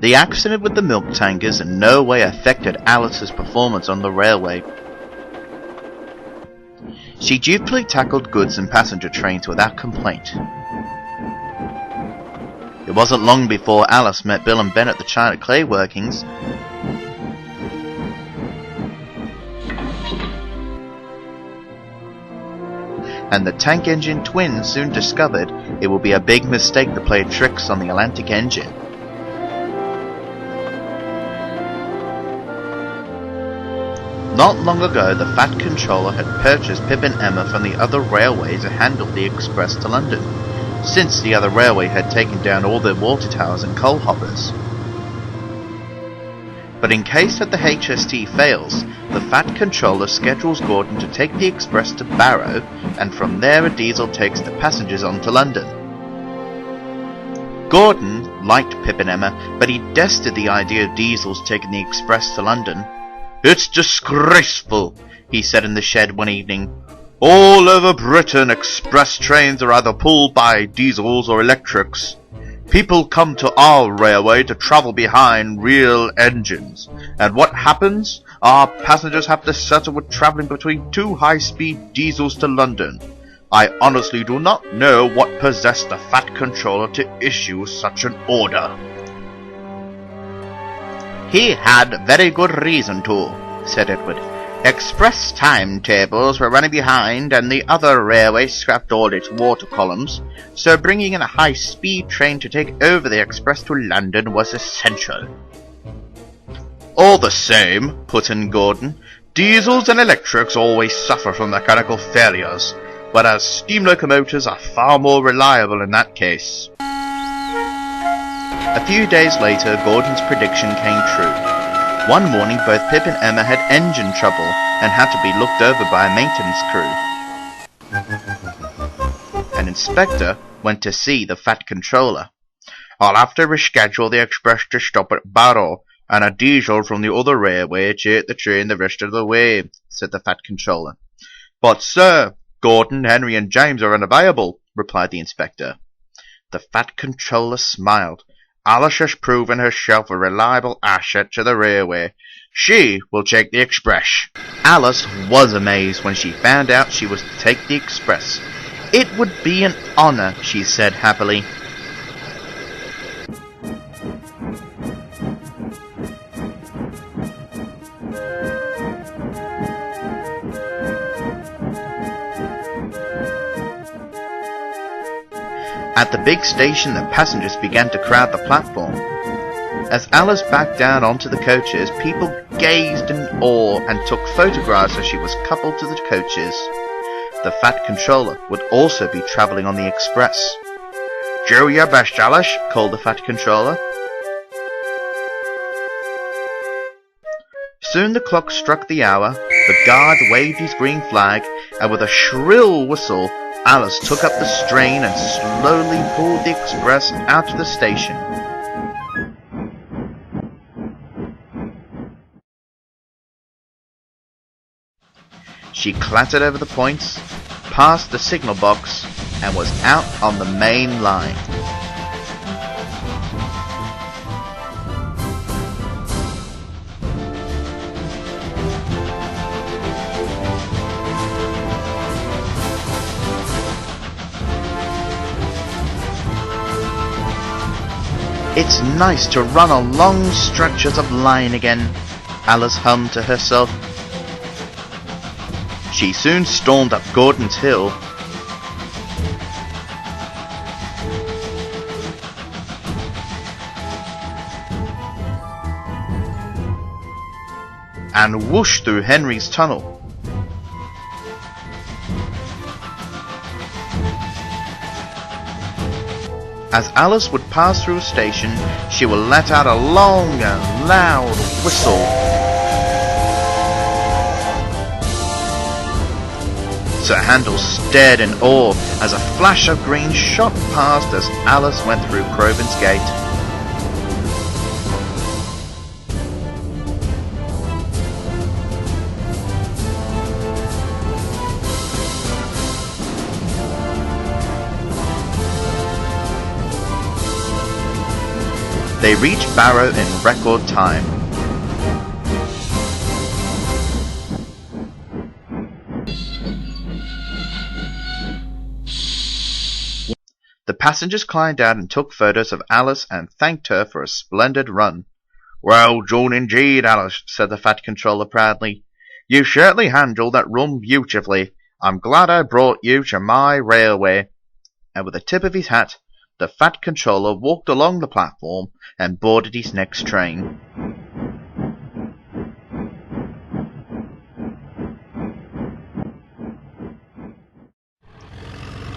The accident with the milk tankers in no way affected Alice's performance on the railway. She dutifully tackled goods and passenger trains without complaint. It wasn't long before Alice met Bill and Ben at the China Clay Workings. And the tank engine twins soon discovered it would be a big mistake to play tricks on the Atlantic engine. Not long ago, the Fat Controller had purchased Pip and Emma from the other railway to handle the express to London, since the other railway had taken down all their water towers and coal hoppers. But in case that the HST fails, the Fat Controller schedules Gordon to take the express to Barrow, and from there a diesel takes the passengers on to London. Gordon liked Pip and Emma, but he detested the idea of diesels taking the express to London. "It's disgraceful," he said in the shed one evening. "All over Britain express trains are either pulled by diesels or electrics. People come to our railway to travel behind real engines, and what happens? Our passengers have to settle with travelling between two high-speed diesels to London. I honestly do not know what possessed the Fat Controller to issue such an order." "He had very good reason to," said Edward. "Express timetables were running behind, and the other railway scrapped all its water columns, so bringing in a high-speed train to take over the express to London was essential." "All the same," put in Gordon, "diesels and electrics always suffer from mechanical failures, whereas steam locomotives are far more reliable in that case." A few days later, Gordon's prediction came true. One morning, both Pip and Emma had engine trouble and had to be looked over by a maintenance crew. An inspector went to see the Fat Controller. "I'll have to reschedule the express to stop at Barrow, and a diesel from the other railway to take the train the rest of the way," said the Fat Controller. "But, sir, Gordon, Henry, and James are unavailable," replied the inspector. The Fat Controller smiled. "Alice has proven herself a reliable asset to the railway. She will take the express." Alice was amazed when she found out she was to take the express. "It would be an honor," she said happily. At the big station, the passengers began to crowd the platform. As Alice backed down onto the coaches, people gazed in awe and took photographs as she was coupled to the coaches. The Fat Controller would also be travelling on the express. "Do your best, Alice," called the Fat Controller. Soon the clock struck the hour, the guard waved his green flag, and with a shrill whistle, Alice took up the strain and slowly pulled the express out of the station. She clattered over the points, past the signal box, and was out on the main line. "It's nice to run on long stretches of line again," Alice hummed to herself. She soon stormed up Gordon's Hill. And whooshed through Henry's Tunnel. As Alice would pass through a station, she would let out a long and loud whistle. Sir Handel stared in awe as a flash of green shot past as Alice went through Crovan's Gate. They reached Barrow in record time. The passengers climbed out and took photos of Alice and thanked her for a splendid run. "Well done indeed, Alice," said the Fat Controller proudly. "You certainly handled that run beautifully. I'm glad I brought you to my railway." And with a tip of his hat, the Fat Controller walked along the platform and boarded his next train.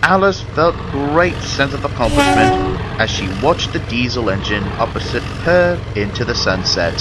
Alice felt great sense of accomplishment as she watched the diesel engine opposite her into the sunset.